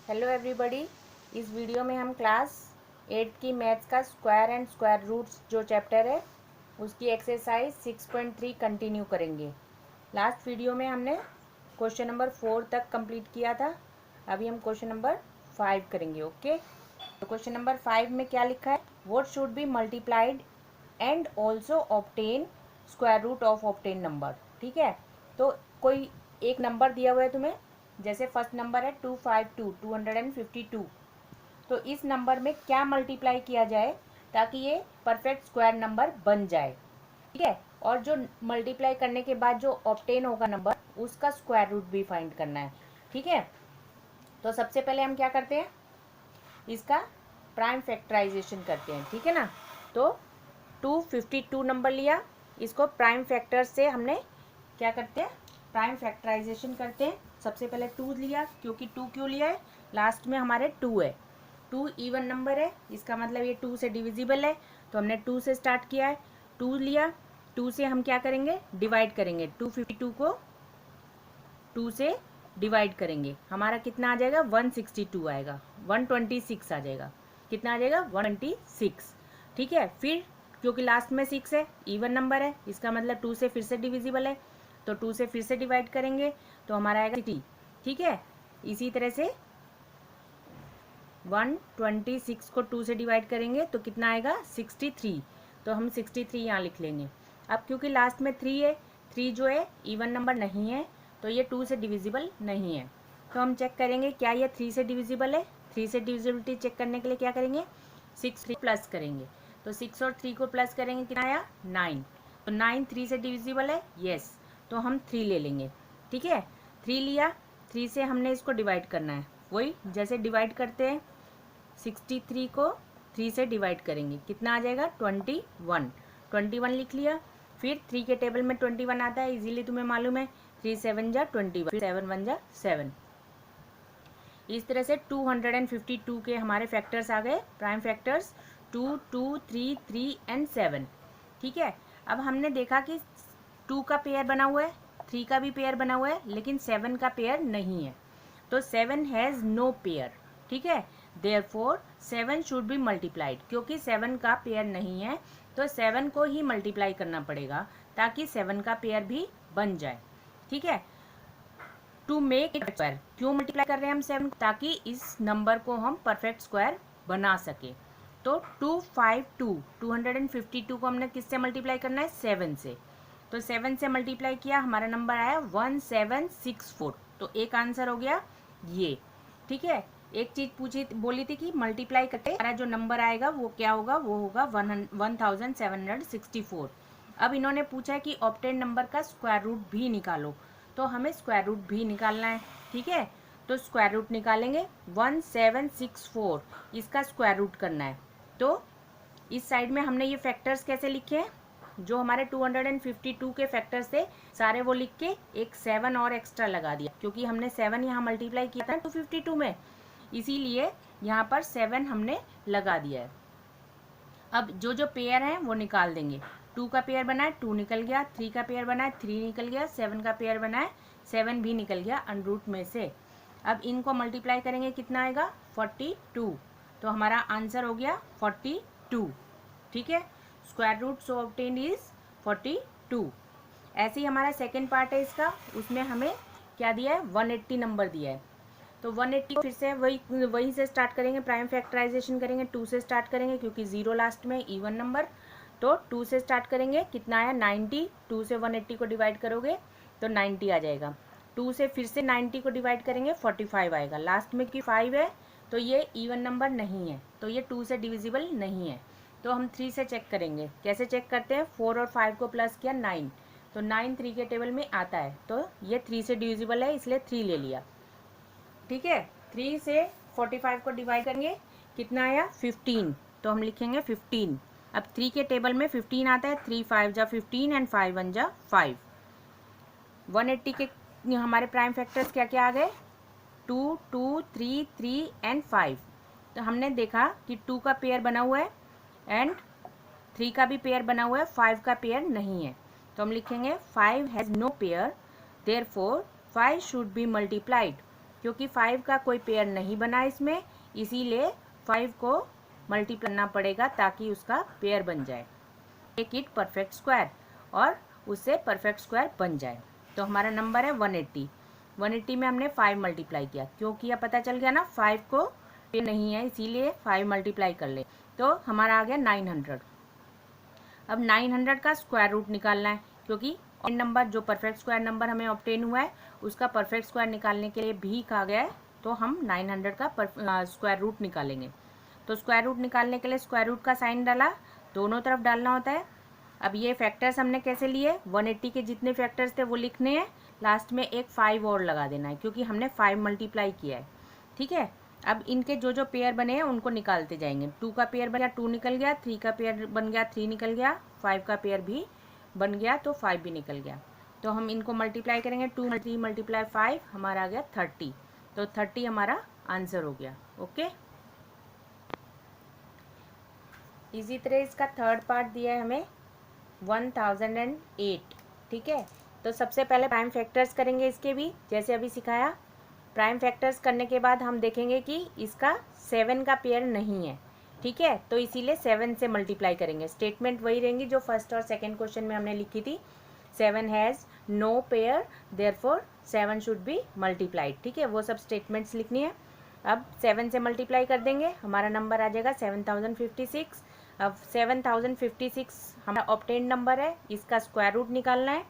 Hello everybody. इस video में हम क्लास 8 की मैथ्स का स्क्वायर एंड स्क्वायर रूट्स जो चैप्टर है उसकी एक्सरसाइज 6.3 कंटिन्यू करेंगे। लास्ट वीडियो में हमने क्वेश्चन नंबर 4 तक कंप्लीट किया था। अभी हम क्वेश्चन नंबर 5 करेंगे। ओके, तो क्वेश्चन नंबर 5 में क्या लिखा है? What should be multiplied and also obtain square root of obtain number. ठीक है, तो कोई एक नंबर दिया हुआ है तुम्हें, जैसे फर्स्ट नंबर है 252 तो इस नंबर में क्या मल्टीप्लाई किया जाए ताकि ये परफेक्ट स्क्वायर नंबर बन जाए। ठीक है, और जो मल्टीप्लाई करने के बाद जो ऑब्टेन होगा नंबर उसका स्क्वायर रूट भी फाइंड करना है। ठीक है, तो सबसे पहले हम क्या करते हैं, इसका प्राइम फैक्टराइजेशन करते हैं। ठीक है ना, तो 252 नंबर लिया, इसको प्राइम फैक्टर से हमने क्या करते हैं, प्राइम फैक्टराइजेशन करते हैं। सबसे पहले 2 लिया, क्योंकि 2 क्यों लिया है, लास्ट में हमारे 2 है, 2 इवन नंबर है, इसका मतलब ये 2 से डिविजिबल है, तो हमने 2 से स्टार्ट किया है। 2 लिया, 2 से हम क्या करेंगे, डिवाइड करेंगे। 252 को 2 से डिवाइड करेंगे, हमारा कितना आ जाएगा, 162 आएगा, 126 आ जाएगा। कितना आ जाएगा, 126। ठीक है, फिर क्योंकि लास्ट में 6 है, इवन नंबर है, इसका मतलब 2 से फिर से डिविजिबल है, तो 2 से फिर से डिवाइड करेंगे तो हमारा आएगा 60। ठीक है, इसी तरह से 126 को 2 से डिवाइड करेंगे तो कितना आएगा, 63, तो हम 63 यहाँ लिख लेंगे। अब क्योंकि लास्ट में 3 है, 3 जो है इवन नंबर नहीं है, तो ये 2 से डिविजिबल नहीं है, तो हम चेक करेंगे क्या ये 3 से डिविजिबल है। 3 से डिविजिबिलिटी चेक करने के लिए क्या करेंगे, 6 3 प्लस करेंगे, तो 6 और 3 को प्लस करेंगे, कितना आया, 9, तो 9 3 से डिविजिबल है, यस, तो हम 3 ले लेंगे। ठीक है, 3 लिया, 3 से हमने इसको डिवाइड करना है, वही जैसे डिवाइड करते हैं, 63 को 3 से डिवाइड करेंगे, कितना आ जाएगा, 21, 21 लिख लिया। फिर 3 के टेबल में 21 आता है, इजीली तुम्हें मालूम है, 3 7 जा 21, 7 1 जा 7। इस तरह से 252 के हमारे फैक्टर्स आ गए, प्राइम फैक्टर्स 2 2 3 3 एंड 7। ठीक है, अब हमने देखा कि 2 का पेयर बना हुआ है, 3 का भी पेयर बना हुआ है, लेकिन 7 का पेयर नहीं है, तो 7 हैज़ नो पेयर। ठीक है, देयरफॉर 7 शुड बी मल्टीप्लाइड, क्योंकि 7 का पेयर नहीं है तो 7 को ही मल्टीप्लाई करना पड़ेगा ताकि 7 का पेयर भी बन जाए। ठीक है, टू मेक इट स्क्वायर, क्यों मल्टीप्लाई कर रहे हैं हम 7, ताकि इस नंबर को हम परफेक्ट स्क्वायर बना सके। तो 252 को हमने किससे मल्टीप्लाई करना है, 7 से, तो 7 से मल्टीप्लाई किया, हमारा नंबर आया 1764, तो एक आंसर हो गया ये। ठीक है, एक चीज पूछी बोली थी कि मल्टीप्लाई करते हमारा जो नंबर आएगा वो क्या होगा, वो होगा 1764। अब इन्होंने पूछा है कि ऑब्टेन नंबर का स्क्वायर रूट भी निकालो, तो हमें स्क्वायर रूट भी निकालना है। ठीक है, तो स्क्वायर रूट निकालेंगे, 1764 इसका स्क्वायर रूट करना है। तो इस साइड में हमने ये फैक्टर्स कैसे लिखे हैं, जो हमारे 252 के फैक्टर्स थे सारे वो लिख के एक 7 और एक्स्ट्रा लगा दिया, क्योंकि हमने 7 यहाँ मल्टीप्लाई किया था 252 में, इसीलिए यहाँ पर 7 हमने लगा दिया है। अब जो जो पेयर हैं वो निकाल देंगे। 2 का पेयर बना है, 2 निकल गया, 3 का पेयर बना है, 3 निकल गया, 7 का पेयर बना है, 7 भी निकल गया अंडरूट में से। अब इनको मल्टीप्लाई करेंगे, कितना आएगा, 42, तो हमारा आंसर हो गया 42। ठीक है, square root so obtained is 42। ऐसे ही हमारा सेकेंड पार्ट है इसका, उसमें हमें क्या दिया है, 180 नंबर दिया है, तो 180 फिर से वही से स्टार्ट करेंगे, प्राइम फैक्टराइजेशन करेंगे, 2 से स्टार्ट करेंगे क्योंकि 0 लास्ट में, इवन नंबर, तो 2 से स्टार्ट करेंगे, कितना आया, 90, 2 से 180 को डिवाइड करोगे तो 90 आ जाएगा। 2 से फिर से 90 को डिवाइड करेंगे, 45 आएगा, लास्ट में कि 5 है तो ये इवन नंबर नहीं है, तो ये 2 से डिविजिबल नहीं है, तो हम 3 से चेक करेंगे। कैसे चेक करते हैं, 4 और 5 को प्लस किया, 9, तो 9 3 के टेबल में आता है, तो ये 3 से डिविजिबल है, इसलिए 3 ले लिया। ठीक है, 3 से 45 को डिवाइड करेंगे, कितना आया, 15, तो हम लिखेंगे 15। अब 3 के टेबल में 15 आता है, 3 5 जा 15 एंड 5 1 जा 5। 180 के हमारे प्राइम फैक्टर्स क्या क्या आ गए, 2 2 3 3 एंड 5। तो हमने देखा कि 2 का पेयर बना हुआ है एंड 3 का भी पेयर बना हुआ है, 5 का पेयर नहीं है, तो हम लिखेंगे 5 has no pair, therefore 5 should be multiplied. क्योंकि 5 का कोई पेयर नहीं बना इसमें, इसीलिए 5 को मल्टीप्लाई करना पड़ेगा ताकि उसका पेयर बन जाए, मेक इट परफेक्ट स्क्वायर, और उससे परफेक्ट स्क्वायर बन जाए। तो हमारा नंबर है 180। 180 में हमने 5 मल्टीप्लाई किया, क्यों किया पता चल गया ना, 5 को पेयर नहीं है इसीलिए 5 मल्टीप्लाई कर ले, तो हमारा आ गया 900। अब 900 का स्क्वायर रूट निकालना है, क्योंकि नंबर जो परफेक्ट स्क्वायर नंबर हमें ऑब्टेन हुआ है उसका परफेक्ट स्क्वायर निकालने के लिए भी कहा गया है, तो हम 900 का स्क्वायर रूट निकालेंगे। तो स्क्वायर रूट निकालने के लिए स्क्वायर रूट का साइन डाला, दोनों तरफ डालना होता है। अब ये फैक्टर्स हमने कैसे लिए, 180 के जितने फैक्टर्स थे वो लिखने हैं, लास्ट में एक 5 और लगा देना है क्योंकि हमने 5 मल्टीप्लाई किया है। ठीक है, अब इनके जो जो पेयर बने हैं उनको निकालते जाएंगे। 2 का पेयर बन गया, 2 निकल गया, 3 का पेयर बन गया, 3 निकल गया, 5 का पेयर भी बन गया तो 5 भी निकल गया। तो हम इनको मल्टीप्लाई करेंगे, 2 3 मल्टीप्लाई 5 हमारा आ गया 30। तो 30 हमारा आंसर हो गया। ओके, इसी तरह इसका थर्ड पार्ट दिया है हमें 1008। ठीक है, तो सबसे पहले प्राइम फैक्टर्स करेंगे इसके भी, जैसे अभी सिखाया। प्राइम फैक्टर्स करने के बाद हम देखेंगे कि इसका 7 का पेयर नहीं है। ठीक है, तो इसीलिए 7 से मल्टीप्लाई करेंगे। स्टेटमेंट वही रहेंगी जो फर्स्ट और सेकंड क्वेश्चन में हमने लिखी थी, 7 has no pair therefore 7 should be multiplied. ठीक है, वो सब स्टेटमेंट्स लिखनी है। अब 7 से मल्टीप्लाई कर देंगे, हमारा नंबर आ जाएगा 7056। अब 7056 हमारा ऑब्टेन नंबर है, इसका स्क्वायर रूट निकालना है,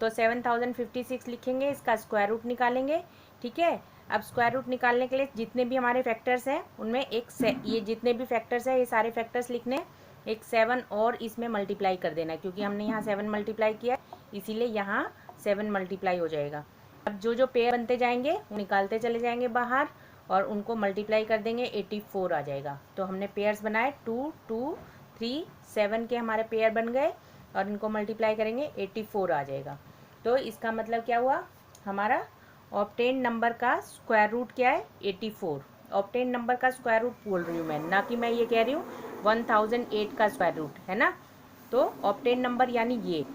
तो 7056 लिखेंगे, इसका स्क्वायर रूट निकालेंगे। ठीक है, अब स्क्वायर रूट निकालने के लिए जितने भी हमारे फैक्टर्स हैं उनमें ये जितने भी फैक्टर्स हैं ये सारे फैक्टर्स लिखने हैं, एक 7 और इसमें मल्टीप्लाई कर देना है, क्योंकि हमने यहाँ 7 मल्टीप्लाई किया इसीलिए यहाँ 7 मल्टीप्लाई हो जाएगा। अब जो जो पेयर बनते जाएंगे वो निकालते चले जाएंगे बाहर और उनको मल्टीप्लाई कर देंगे, 84 आ जाएगा। तो हमने पेयर्स बनाए 2 2 3 7 के हमारे पेयर बन गए और इनको मल्टीप्लाई करेंगे 84 आ जाएगा। तो इसका मतलब क्या हुआ, हमारा ऑब्टेन नंबर का स्क्वायर रूट क्या है, 84। ऑब्टेन नंबर का स्क्वायर रूट बोल रही हूँ मैं, ना कि मैं ये कह रही हूँ 1008 का स्क्वायर रूट है ना। तो ऑब्टेन नंबर यानी ये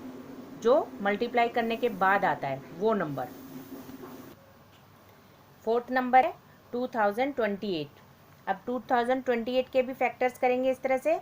जो मल्टीप्लाई करने के बाद आता है वो नंबर। फोर्थ नंबर है 2028। अब 2028 के भी फैक्टर्स करेंगे इस तरह से।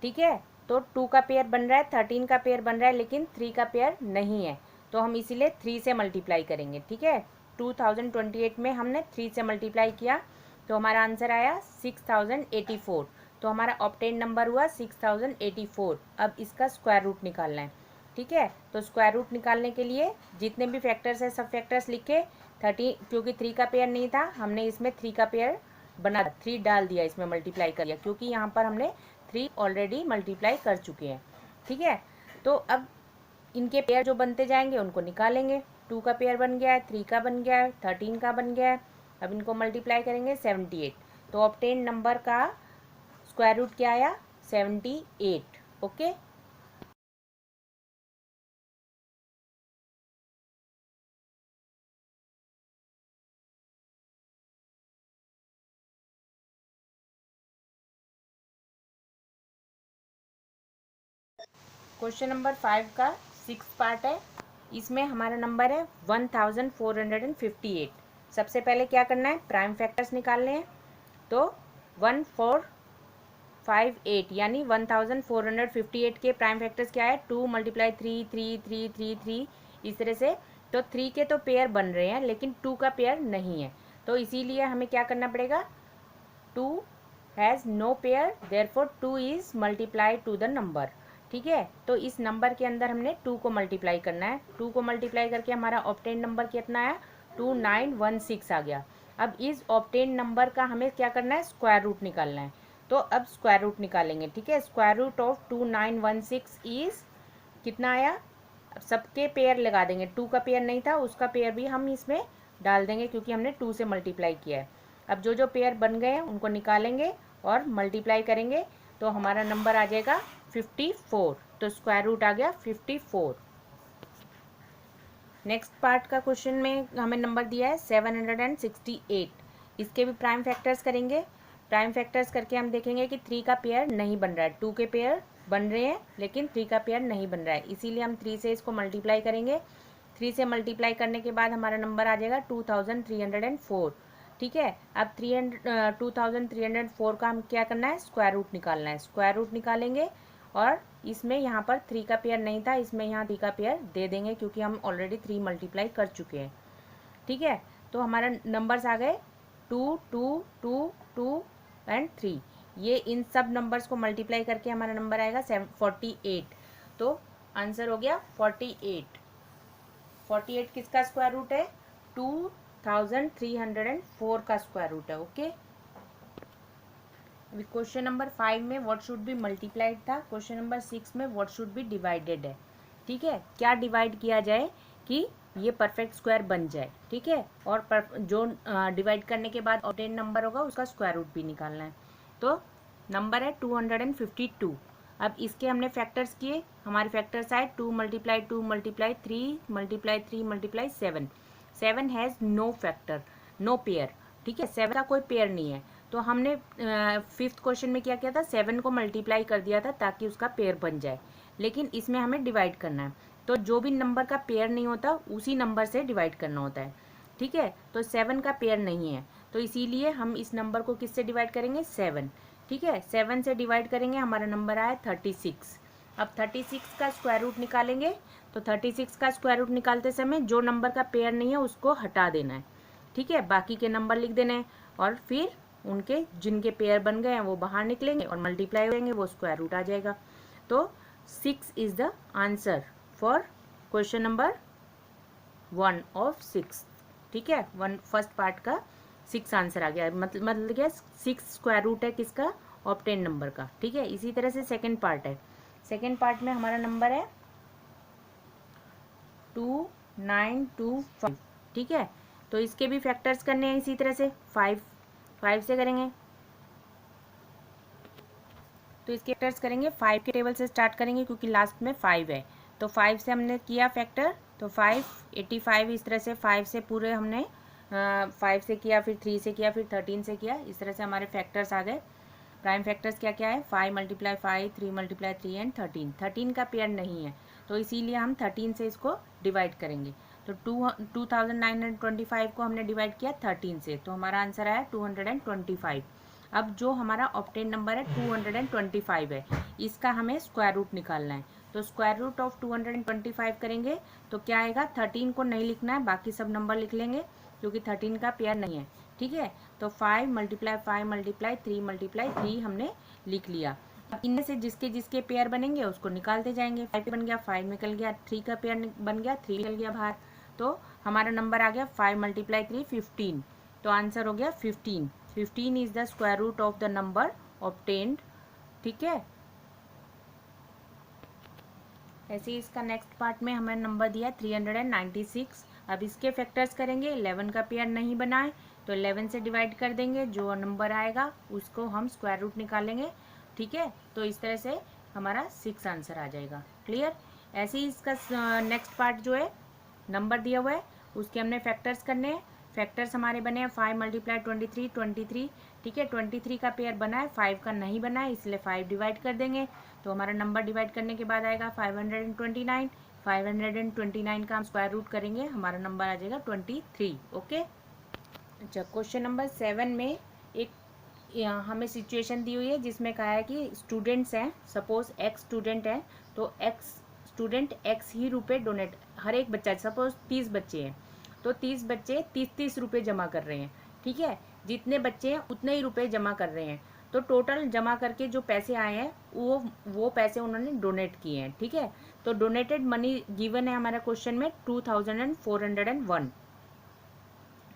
ठीक है, तो 2 का पेयर बन रहा है, 13 का पेयर बन रहा है, लेकिन 3 का पेयर नहीं है, तो हम इसीलिए 3 से मल्टीप्लाई करेंगे। ठीक है, 2028 में हमने 3 से मल्टीप्लाई किया तो हमारा आंसर आया 6084। तो हमारा ऑब्टेन नंबर हुआ 6084। अब इसका स्क्वायर रूट निकालना है। ठीक है, तो स्क्वायर रूट निकालने के लिए जितने भी फैक्टर्स हैं सब फैक्टर्स लिखे। 30 क्योंकि 3 का पेयर नहीं था, हमने इसमें 3 का पेयर बना 3 डाल दिया, इसमें मल्टीप्लाई कर दिया, क्योंकि यहाँ पर हमने 3 ऑलरेडी मल्टीप्लाई कर चुके हैं। ठीक है, तो अब इनके पेयर जो बनते जाएंगे उनको निकालेंगे। 2 का पेयर बन गया है, 3 का बन गया है, 13 का बन गया है। अब इनको मल्टीप्लाई करेंगे 78। तो ऑब्टेन नंबर का स्क्वायर रूट क्या आया, 78। ओके, क्वेश्चन नंबर 5 का 6th पार्ट है। इसमें हमारा नंबर है 1458। सबसे पहले क्या करना है, प्राइम फैक्टर्स निकालने हैं। तो 1458 यानी 1458 के प्राइम फैक्टर्स क्या है, 2 मल्टीप्लाई 3 3 3 3 3 इस तरह से। तो 3 के तो पेयर बन रहे हैं लेकिन 2 का पेयर नहीं है, तो इसीलिए हमें क्या करना पड़ेगा, 2 has no pair therefore 2 is multiply to the number. ठीक है, तो इस नंबर के अंदर हमने 2 को मल्टीप्लाई करना है। 2 को मल्टीप्लाई करके हमारा ऑब्टेन नंबर कितना आया, 2916 आ गया। अब इस ऑब्टेन नंबर का हमें क्या करना है, स्क्वायर रूट निकालना है। तो अब स्क्वायर रूट निकालेंगे। ठीक है, स्क्वायर रूट ऑफ 2916 इज कितना आया, अब सबके पेयर लगा देंगे। 2 का पेयर नहीं था उसका पेयर भी हम इसमें डाल देंगे क्योंकि हमने 2 से मल्टीप्लाई किया है। अब जो जो पेयर बन गए हैं उनको निकालेंगे और मल्टीप्लाई करेंगे तो हमारा नंबर आ जाएगा 54। तो स्क्वायर रूट आ गया 54। नेक्स्ट पार्ट का क्वेश्चन में हमें नंबर दिया है 768। इसके भी प्राइम फैक्टर्स करेंगे। प्राइम फैक्टर्स करके हम देखेंगे कि 3 का पेयर नहीं बन रहा है, 2 के पेयर बन रहे हैं लेकिन 3 का पेयर नहीं बन रहा है, इसीलिए हम 3 से इसको मल्टीप्लाई करेंगे। 3 से मल्टीप्लाई करने के बाद हमारा नंबर आ जाएगा 2304। ठीक है, अब 2304 का हम क्या करना है, स्क्वायर रूट निकालना है। स्क्वायर रूट निकालेंगे और इसमें यहाँ पर 3 का पेयर नहीं था, इसमें यहाँ 3 का पेयर दे देंगे क्योंकि हम ऑलरेडी 3 मल्टीप्लाई कर चुके हैं। ठीक है, तो हमारा नंबर्स आ गए 2 2 2 2 एंड 3। ये इन सब नंबर्स को मल्टीप्लाई करके हमारा नंबर आएगा 48। तो आंसर हो गया 48। 48 किसका स्क्वायर रूट है, 2304 का स्क्वायर रूट है। ओके, क्वेश्चन नंबर 5 में व्हाट शुड बी मल्टीप्लाइड था, क्वेश्चन नंबर 6 में व्हाट शुड बी डिवाइडेड है। ठीक है, क्या डिवाइड किया जाए कि ये परफेक्ट स्क्वायर बन जाए। ठीक है, और जो डिवाइड करने के बाद ऑब्टेन नंबर होगा उसका स्क्वायर रूट भी निकालना है। तो नंबर है 252। अब इसके हमने फैक्टर्स किए, हमारे फैक्टर्स आए 2 multiply 2 multiply 3 multiply 3 multiply 7। 7 has no factor, no pair. ठीक है, 7 का कोई पेयर नहीं है। तो हमने 5th क्वेश्चन में क्या किया था, 7 को मल्टीप्लाई कर दिया था ताकि उसका पेयर बन जाए, लेकिन इसमें हमें डिवाइड करना है। तो जो भी नंबर का पेयर नहीं होता उसी नंबर से डिवाइड करना होता है। ठीक है, तो 7 का पेयर नहीं है, तो इसीलिए हम इस नंबर को किससे डिवाइड करेंगे, 7। ठीक है, 7 से डिवाइड करेंगे, हमारा नंबर आया 36। अब 36 का स्क्वायर रूट निकालेंगे, तो 36 का स्क्वायर रूट निकालते समय जो नंबर का पेयर नहीं है उसको हटा देना है। ठीक है, बाकी के नंबर लिख देने हैं और फिर उनके जिनके पेयर बन गए हैं वो बाहर निकलेंगे और मल्टीप्लाई होंगे, वो स्क्वायर रूट आ जाएगा। तो 6 is the answer for question number 1 of 6। ठीक है, फर्स्ट पार्ट का 6 आंसर आ गया, मतलब क्या, 6 स्क्वायर रूट है किसका, ऑब्टेन नंबर का। ठीक है, इसी तरह से सेकेंड पार्ट है। सेकेंड पार्ट में हमारा नंबर है 2925। ठीक है, तो इसके भी फैक्टर्स करने हैं इसी तरह से, 5 से करेंगे। तो इसके फैक्टर्स करेंगे 5 के टेबल से स्टार्ट करेंगे क्योंकि लास्ट में 5 है। तो 5 से हमने किया फैक्टर, तो 5 85, इस तरह से 5 से पूरे हमने 5 से किया, फिर 3 से किया, फिर 13 से किया, इस तरह से हमारे फैक्टर्स आ गए। प्राइम फैक्टर्स क्या क्या है, 5 मल्टीप्लाई 5, 3 मल्टीप्लाई 3 एंड 13। 13 का पेयर नहीं है, तो इसीलिए हम 13 से इसको डिवाइड करेंगे। तो 2925 को हमने डिवाइड किया 13 से, तो हमारा आंसर आया 225। अब जो हमारा ऑब्टेन नंबर है 225 है, इसका हमें स्क्वायर रूट निकालना है। तो स्क्वायर रूट ऑफ 225 करेंगे तो क्या आएगा, 13 को नहीं लिखना है, बाकी सब नंबर लिख लेंगे क्योंकि 13 का पेयर नहीं है। ठीक है, तो 5 मल्टीप्लाई 5 मल्टीप्लाई 3 मल्टीप्लाई 3 हमने लिख लिया। अब इनमें से जिसके जिसके पेयर बनेंगे उसको निकालते जाएंगे। 5 बन गया, 5 निकल गया, 3 का पेयर बन गया, 3 निकल गया बाहर। तो हमारा नंबर आ गया 5 मल्टीप्लाई 3 15। तो आंसर हो गया 15। 15 is the square root of the number obtained. ठीक है, ऐसे ही इसका नेक्स्ट पार्ट में हमें नंबर दिया 396। अब इसके फैक्टर्स करेंगे, 11 का पेयर नहीं बना है तो 11 से डिवाइड कर देंगे, जो नंबर आएगा उसको हम स्क्वायर रूट निकालेंगे। ठीक है, तो इस तरह से हमारा 6 आंसर आ जाएगा। क्लियर, ऐसे ही इसका नेक्स्ट पार्ट जो है नंबर दिया हुआ है उसके हमने फैक्टर्स करने हैं। फैक्टर्स हमारे बने हैं 5 मल्टीप्लाई 23 23। ठीक है, 23 का पेयर बना है, 5 का नहीं बना है, इसलिए 5 डिवाइड कर देंगे। तो हमारा नंबर डिवाइड करने के बाद आएगा 529। 529 का हम स्क्वायर रूट करेंगे, हमारा नंबर आ जाएगा 23। ओके, अच्छा, क्वेश्चन नंबर 7 में एक हमें सिचुएशन दी हुई है जिसमें कहा है कि स्टूडेंट्स हैं, सपोज एक्स स्टूडेंट है, तो एक्स स्टूडेंट एक्स ही रुपए डोनेट, हर एक बच्चा, सपोज 30 बच्चे हैं तो 30 बच्चे 30 रुपये जमा कर रहे हैं। ठीक है, जितने बच्चे हैं उतने ही रुपए जमा कर रहे हैं, तो टोटल जमा करके जो पैसे आए हैं वो पैसे उन्होंने डोनेट किए हैं। ठीक है, तो डोनेटेड मनी गिवन है हमारा क्वेश्चन में 2401।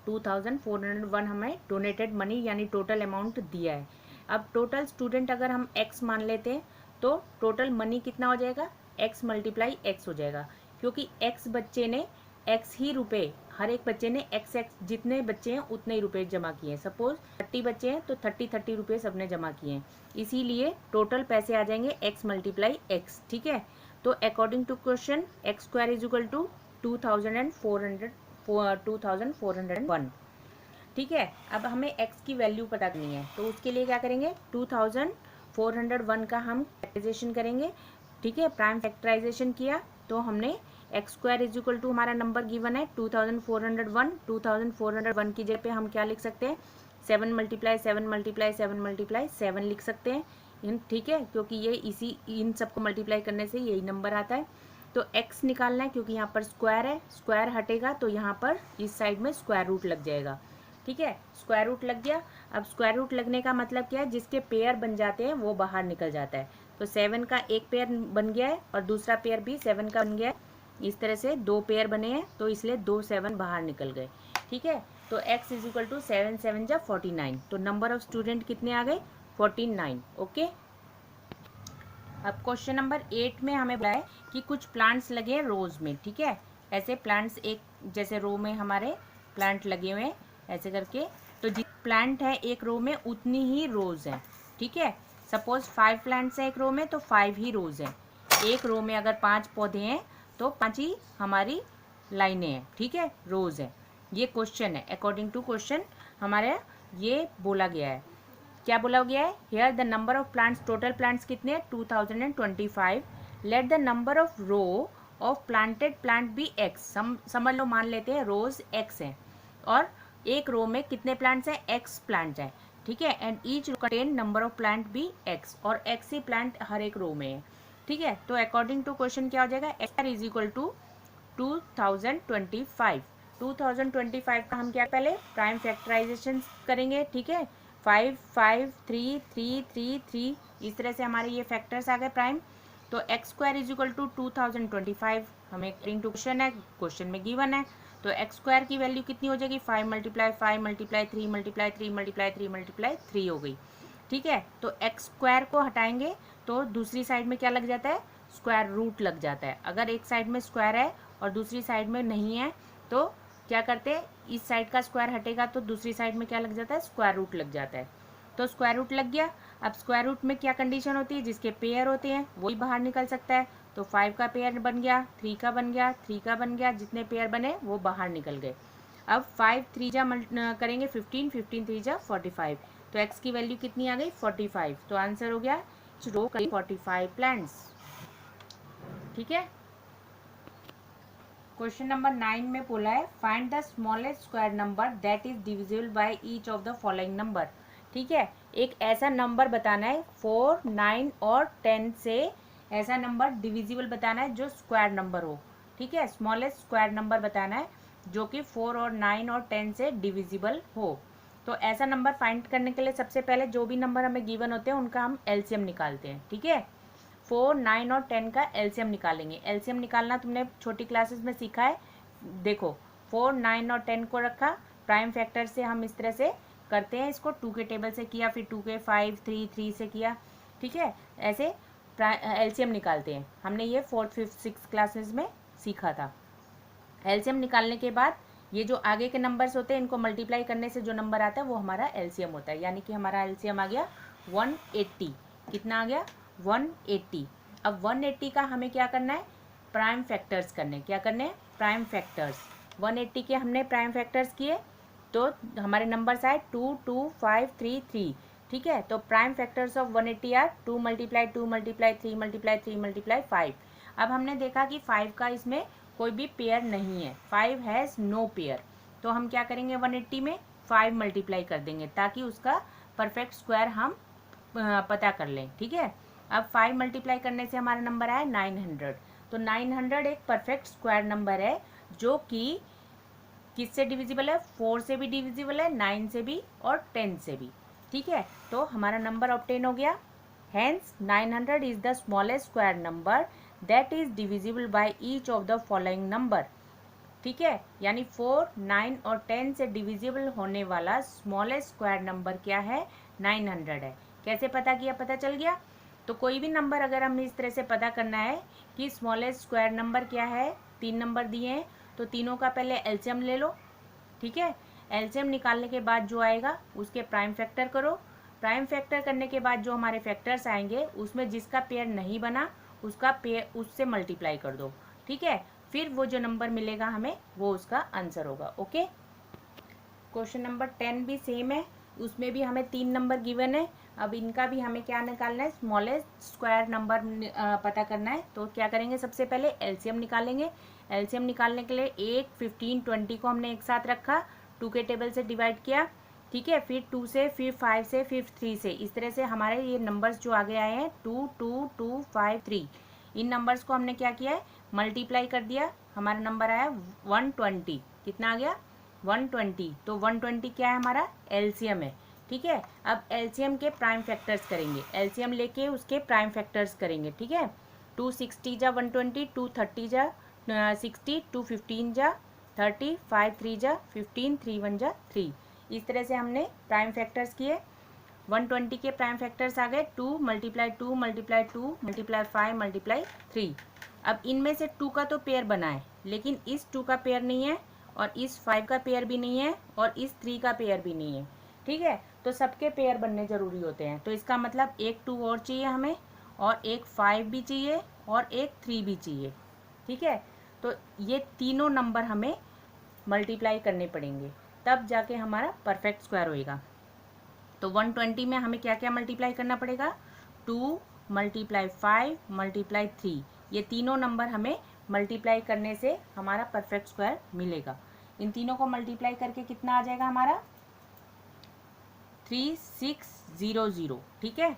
2401 हमें डोनेटेड मनी यानी टोटल अमाउंट दिया है। अब टोटल स्टूडेंट अगर हम x मान लेते हैं तो टोटल मनी कितना हो जाएगा, x मल्टीप्लाई x हो जाएगा, क्योंकि x बच्चे ने x ही रुपए, हर एक बच्चे ने x जितने बच्चे हैं उतने ही रुपए जमा किए हैं। सपोज 30 बच्चे हैं तो 30 रुपए सबने जमा किए हैं, इसीलिए टोटल पैसे आ जाएंगे x मल्टीप्लाई x। ठीक है, तो according to question x square is equal to 2401। ठीक है, अब हमें x की वैल्यू पता करनी है, तो उसके लिए क्या करेंगे, 2401 का हम फैक्टराइजेशन करेंगे। ठीक है, प्राइम फैक्टराइजेशन किया तो हमने x square is equal to हमारा नंबर गिवन है 2401। 2401 की जगह पे हम क्या लिख सकते हैं 7 मल्टीप्लाई 7 मल्टीप्लाई 7 मल्टीप्लाई 7 लिख सकते हैं, ठीक है, क्योंकि ये इसी इन सबको मल्टीप्लाई करने से यही नंबर आता है। तो x निकालना है क्योंकि यहाँ पर स्क्वायर है, स्क्वायर हटेगा तो यहाँ पर इस साइड में स्क्वायर रूट लग जाएगा, ठीक है, स्क्वायर रूट लग गया। अब स्क्वायर रूट लगने का मतलब क्या है, जिसके पेयर बन जाते हैं वो बाहर निकल जाता है। तो 7 का एक पेयर बन गया है और दूसरा पेयर भी 7 का बन गया है। इस तरह से 2 पेयर बने हैं तो इसलिए 2 7 बाहर निकल गए, ठीक है। तो x इज इक्वल टू 7 7 जा 49। तो नंबर ऑफ स्टूडेंट कितने आ गए 49, ओके। अब क्वेश्चन नंबर 8 में हमें बोला है कि कुछ प्लांट्स लगे हैं रोज में, ठीक है। ऐसे प्लांट्स एक जैसे रो में हमारे प्लांट लगे हुए हैं ऐसे करके, तो जितने प्लांट है एक रो में उतनी ही रोज हैं, ठीक है। सपोज 5 प्लांट्स हैं एक रो में तो 5 ही रोज हैं। एक रो में अगर 5 पौधे हैं तो 5 ही हमारी लाइनें हैं, ठीक है, रोज है। ये क्वेश्चन है, अकॉर्डिंग टू क्वेश्चन हमारे ये बोला गया है। क्या बोला गया है, here the number of plants, total plants कितने हैं 2025। Let the number of row of planted plant be x. समझ लो, मान लेते हैं रोज एक्स है और एक रो में कितने प्लांट्स हैं एक्स प्लांट है, ठीक है। And each contain number of plant be x, और एक्स ही प्लांट हर एक रो में है, ठीक है। तो अकॉर्डिंग टू क्वेश्चन क्या हो जाएगा, एक्स इज इक्वल टू 2025। 2025 का हम क्या पहले प्राइम फैक्टराइजेशन करेंगे, ठीक है। 5 5 3 3 3 3 इस तरह से हमारे ये फैक्टर्स आ गए प्राइम। तो x square is equal to 2025 हमें अकॉर्डिंग टू क्वेश्चन है, क्वेश्चन में गिवन है। तो एक्स स्क्वायर की वैल्यू कितनी हो जाएगी 5 multiply 5 multiply 3 multiply 3 multiply 3 multiply 3 हो गई, ठीक है। तो एक्स स्क्वायर को हटाएंगे तो दूसरी साइड में क्या लग जाता है स्क्वायर रूट लग जाता है। अगर एक साइड में स्क्वायर है और दूसरी साइड में नहीं है तो क्या करते हैं, इस साइड का स्क्वायर हटेगा तो दूसरी साइड में क्या लग जाता है स्क्वायर रूट लग जाता है। तो स्क्वायर रूट लग गया। अब स्क्वायर रूट में क्या कंडीशन होती है, जिसके पेयर होते हैं वही बाहर निकल सकता है। तो 5 का पेयर बन गया, 3 का बन गया, 3 का बन गया, जितने पेयर बने वो बाहर निकल गए। अब 5 3 जा करेंगे 15, 15 3 जा 45। तो x की वैल्यू कितनी आ गई 45। तो आंसर हो गया रो करी 45 प्लांट्स, ठीक है। क्वेश्चन नंबर 9 में बोला है find the smallest square number that is divisible by each of the following number, ठीक है। एक ऐसा नंबर बताना है 4 9 और 10 से ऐसा नंबर डिविजिबल बताना है जो स्क्वायर नंबर हो, ठीक है। स्मॉलेस्ट स्क्वायर नंबर बताना है जो कि 4 और 9 और 10 से डिविजिबल हो। तो ऐसा नंबर फाइंड करने के लिए सबसे पहले जो भी नंबर हमें गिवन होते हैं उनका हम एलसीएम निकालते हैं, ठीक है। 4 9 और 10 का एलसीएम निकालेंगे। एलसीएम निकालना तुमने छोटी क्लासेस में सीखा है। देखो 4 9 और 10 को रखा, प्राइम फैक्टर से हम इस तरह से करते हैं, इसको 2 के टेबल से किया, फिर 2 के 5 3 3 से किया, ठीक है। ऐसे एलसीएम निकालते हैं, हमने ये 4th 5th 6th क्लासेस में सीखा था। एलसीएम निकालने के बाद ये जो आगे के नंबर्स होते हैं इनको मल्टीप्लाई करने से जो नंबर आता है वो हमारा एलसीएम होता है। यानी कि हमारा एलसीएम आ गया 180। कितना आ गया 180। अब 180 का हमें क्या करना है प्राइम फैक्टर्स करने, क्या करने हैं प्राइम फैक्टर्स। 180 के हमने प्राइम फैक्टर्स किए तो हमारे नंबर्स आए 2 2 5 3 3, ठीक है। तो prime factors of 180 are 2 multiply 2 multiply 3 multiply 3 multiply 5। अब हमने देखा कि 5 का इसमें कोई भी पेयर नहीं है, 5 हैज़ नो पेयर। तो हम क्या करेंगे 180 में 5 मल्टीप्लाई कर देंगे ताकि उसका परफेक्ट स्क्वायर हम पता कर लें, ठीक है। अब 5 मल्टीप्लाई करने से हमारा नंबर आया 900। तो 900 एक परफेक्ट स्क्वायर नंबर है जो कि किससे डिविजिबल है 4 से भी डिविजिबल है, 9 से भी और 10 से भी, ठीक है। तो हमारा नंबर ऑब्टेन हो गया। Hence 900 is the smallest square number that is divisible by each of the following number, ठीक है। यानी 4 9 और 10 से डिविजिबल होने वाला स्मॉलेस्ट स्क्वायर नंबर क्या है 900 है। कैसे पता किया, पता चल गया। तो कोई भी नंबर अगर हमें इस तरह से पता करना है कि स्मॉलेस्ट स्क्वायर नंबर क्या है, 3 नंबर दिए हैं तो तीनों का पहले एलसीएम ले लो, ठीक है। एलसीएम निकालने के बाद जो आएगा उसके प्राइम फैक्टर करो। प्राइम फैक्टर करने के बाद जो हमारे फैक्टर्स आएंगे उसमें जिसका पेयर नहीं बना उसका पेयर उससे मल्टीप्लाई कर दो, ठीक है। फिर वो जो नंबर मिलेगा हमें वो उसका आंसर होगा, ओके। क्वेश्चन नंबर 10 भी सेम है, उसमें भी हमें 3 नंबर गिवन है। अब इनका भी हमें क्या निकालना है, स्मॉलेस्ट स्क्वायर नंबर पता करना है। तो क्या करेंगे, सबसे पहले एलसीएम निकालेंगे। एलसीएम निकालने के लिए 8, 15, 20 को हमने एक साथ रखा, 2 के टेबल से डिवाइड किया, ठीक है। फिर 2 से, फिर 5 से, फिर 3 से, इस तरह से हमारे ये नंबर्स जो आगे आए हैं 2, 2, 2, 5, 3, इन नंबर्स को हमने क्या किया है, मल्टीप्लाई कर दिया। हमारा नंबर आया 120। कितना आ गया, 120। तो 120 क्या है, हमारा एलसीएम है, ठीक है। अब एलसीएम के प्राइम फैक्टर्स करेंगे, एलसीएम लेके उसके प्राइम फैक्टर्स करेंगे, ठीक है। 260 जा 120, 230 जा 60, 215 जा 30, 5 3 जा 15, 3 1 जा 3। इस तरह से हमने प्राइम फैक्टर्स किए। 120 के प्राइम फैक्टर्स आ गए 2 मल्टीप्लाई 2 मल्टीप्लाई 2 मल्टीप्लाई 5 मल्टीप्लाई 3। अब इनमें से 2 का तो पेयर बना है, लेकिन इस 2 का पेयर नहीं है, और इस 5 का पेयर भी नहीं है, और इस 3 का पेयर भी नहीं है, ठीक है। तो सबके पेयर बनने ज़रूरी होते हैं। तो इसका मतलब एक 2 और चाहिए हमें, और एक 5 भी चाहिए, और एक 3 भी चाहिए, ठीक है। तो ये तीनों नंबर हमें मल्टीप्लाई करने पड़ेंगे, तब जाके हमारा परफेक्ट स्क्वायर होएगा। तो 120 में हमें क्या क्या मल्टीप्लाई करना पड़ेगा, 2 मल्टीप्लाई 5 मल्टीप्लाई 3, ये तीनों नंबर हमें मल्टीप्लाई करने से हमारा परफेक्ट स्क्वायर मिलेगा। इन तीनों को मल्टीप्लाई करके कितना आ जाएगा हमारा 3600, ठीक है।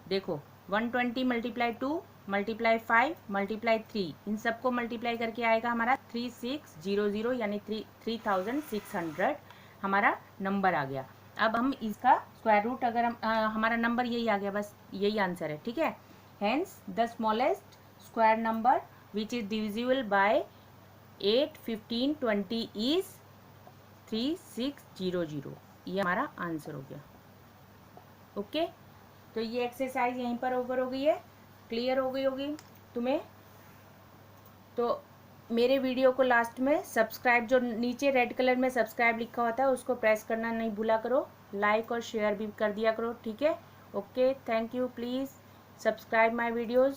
देखो 120 मल्टीप्लाई 2 मल्टीप्लाई 5 मल्टीप्लाई 3, इन सबको मल्टीप्लाई करके आएगा हमारा 3600, यानी 3600 हमारा नंबर आ गया। अब हम इसका स्क्वायर रूट, अगर हमारा नंबर यही आ गया, बस यही आंसर है, ठीक है। Hence the smallest square number which is divisible by 8, 15, 20 is 3600। ये हमारा आंसर हो गया, ओके। तो ये एक्सरसाइज यहीं पर ओवर हो गई है, क्लियर हो गई होगी तुम्हें। तो मेरे वीडियो को लास्ट में सब्सक्राइब, जो नीचे रेड कलर में सब्सक्राइब लिखा होता है उसको प्रेस करना नहीं भूला करो, लाइक और शेयर भी कर दिया करो, ठीक है। Okay, thank you, please subscribe my videos.